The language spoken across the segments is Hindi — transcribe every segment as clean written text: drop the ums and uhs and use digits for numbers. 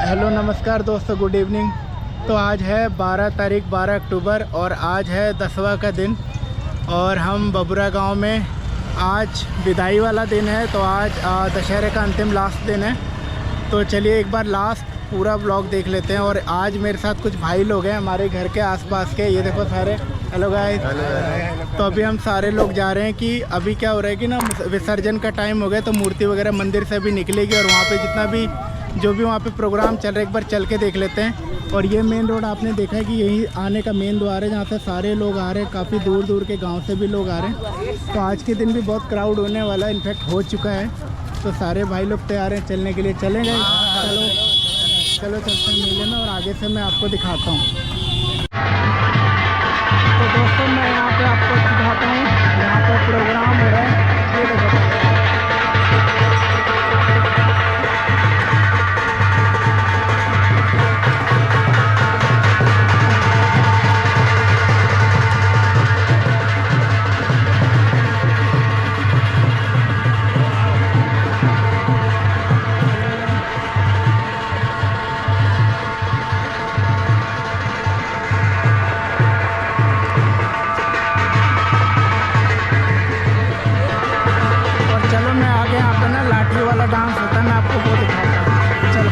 हेलो नमस्कार दोस्तों, गुड इवनिंग। तो आज है 12 तारीख 12 अक्टूबर और आज है 10वां का दिन और हम बबुरा गांव में आज विदाई वाला दिन है। तो आज दशहरे का अंतिम लास्ट दिन है। तो चलिए एक बार लास्ट पूरा ब्लॉग देख लेते हैं। और आज मेरे साथ कुछ भाई लोग हैं हमारे घर के आसपास के, ये देखो सारे। Hello guys. तो अभी हम सारे लोग जा रहे हैं कि अभी क्या हो रहा है कि ना विसर्जन का टाइम हो गया, तो मूर्ति वगैरह मंदिर से अभी निकलेगी और वहाँ पे जितना भी जो भी वहाँ पे प्रोग्राम चल रहा है एक बार चल के देख लेते हैं। और ये मेन रोड आपने देखा है कि यही आने का मेन द्वार है जहाँ से सारे लोग आ रहे हैं, काफ़ी दूर दूर के गांव से भी लोग आ रहे हैं। तो आज के दिन भी बहुत क्राउड होने वाला है, इनफैक्ट हो चुका है। तो सारे भाई लोग तैयार हैं चलने के लिए। चलेंगे, चलो चलो चलते हैं मेले में और आगे से मैं आपको दिखाता हूँ। तो दोस्तों मैं यहाँ पे आपको दिखाता हूँ, यहाँ पर प्रोग्राम हो रहा है, ये देखो। डांस होता है, मैं आपको वो दिखाता हूँ। चलो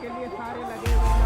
के लिए सारे लगे हुए हैं।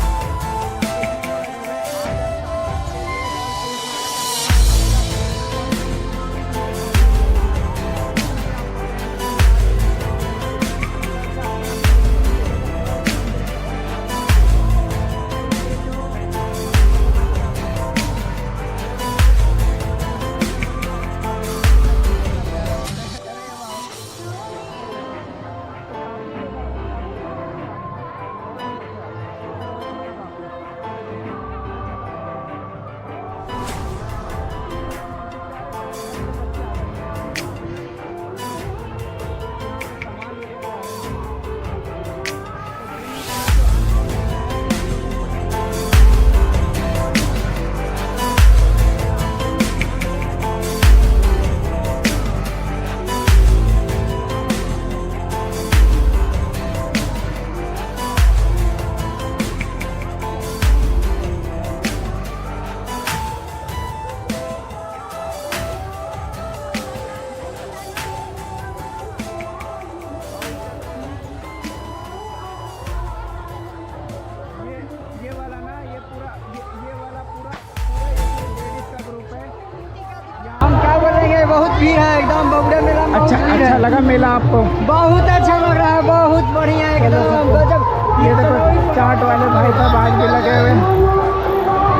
बहुत भीड़ है एकदम बबुरा मेला में। अच्छा लगा मेला आपको? बहुत अच्छा लग रहा है, बहुत बढ़िया एकदम गजब। ये देखो चाट वाले भाई साहब आज भी लगे हुए हैं।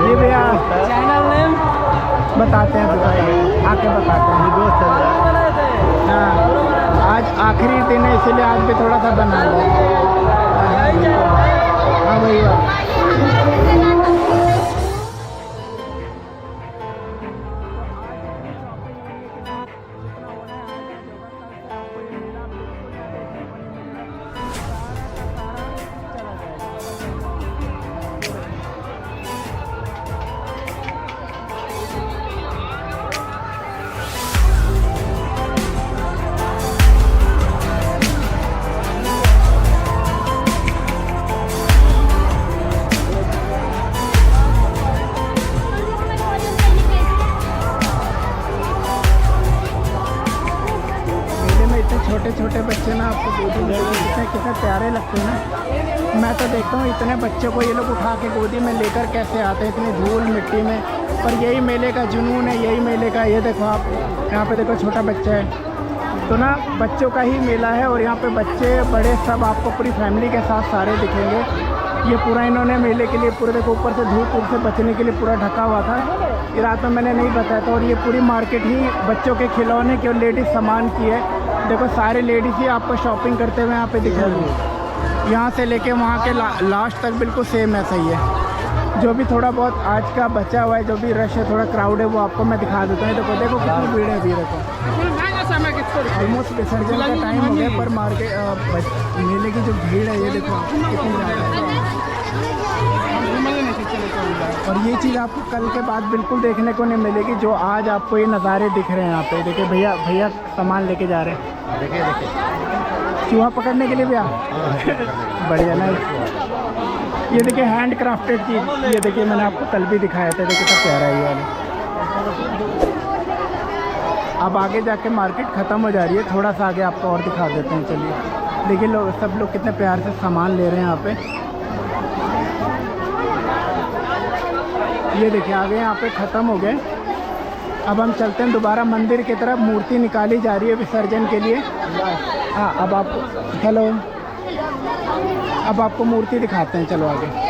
ये भैया चैनल नेम बताते हैं, आके बताते हैं। दोस्त हाँ, आज आखिरी दिन है इसीलिए आज भी थोड़ा सा बना लिया। हाँ भैया छोटे छोटे बच्चे ना आपको गोदी में कितने प्यारे लगते हैं ना। मैं तो देखता हूँ इतने बच्चों को ये लोग उठा के गोदी में लेकर कैसे आते हैं इतनी धूल मिट्टी में। पर यही मेले का जुनून है, यही मेले का। ये देखो आप यहाँ पे देखो छोटा बच्चा है तो ना बच्चों का ही मेला है। और यहाँ पे बच्चे बड़े सब आपको पूरी फैमिली के साथ सारे दिखेंगे। ये पूरा इन्होंने मेले के लिए पूरे देखो ऊपर से धूप से बचने के लिए पूरा ढका हुआ था। ये रात में मैंने नहीं बताया था। और ये पूरी मार्केट ही बच्चों के खिलौने के और लेडीज़ सामान की है। देखो सारे लेडीज़ ही आपको शॉपिंग करते हुए यहाँ पे दिखेंगे। यहाँ से लेके वहाँ के लास्ट तक बिल्कुल सेम ऐसा ही है। जो भी थोड़ा बहुत आज का बचा हुआ है, जो भी रश है, थोड़ा क्राउड है, वो आपको मैं दिखा देता हूँ। देखो देखो कितनी भीड़ है अभी। देखो ऑलमोस्ट विसर्जन का टाइम हो गया पर मार्केट मेले की जो भीड़ है ये देखो कितनी ज़्यादा है। और ये चीज़ आपको कल के बाद बिल्कुल देखने को नहीं मिलेगी जो आज आपको ये नज़ारे दिख रहे हैं यहाँ पे। देखिए भैया सामान लेके जा रहे हैं। देखिए चूहा पकड़ने के लिए भैया बढ़िया ना। ये देखिए हैंड क्राफ्टेड चीज़। ये देखिए मैंने आपको कल भी दिखाया था। देखिए कितना प्यारा है ये वाला। अब आगे जाके मार्केट ख़त्म हो जा रही है, थोड़ा सा आगे आपको और दिखा देते हैं। चलिए देखिए लोग सब लोग कितने प्यार से सामान ले रहे हैं यहाँ पे। ये देखिए आगे यहाँ पे ख़त्म हो गए। अब हम चलते हैं दोबारा मंदिर की तरफ। मूर्ति निकाली जा रही है विसर्जन के लिए। हाँ अब आपको हेलो अब आपको मूर्ति दिखाते हैं। चलो आगे।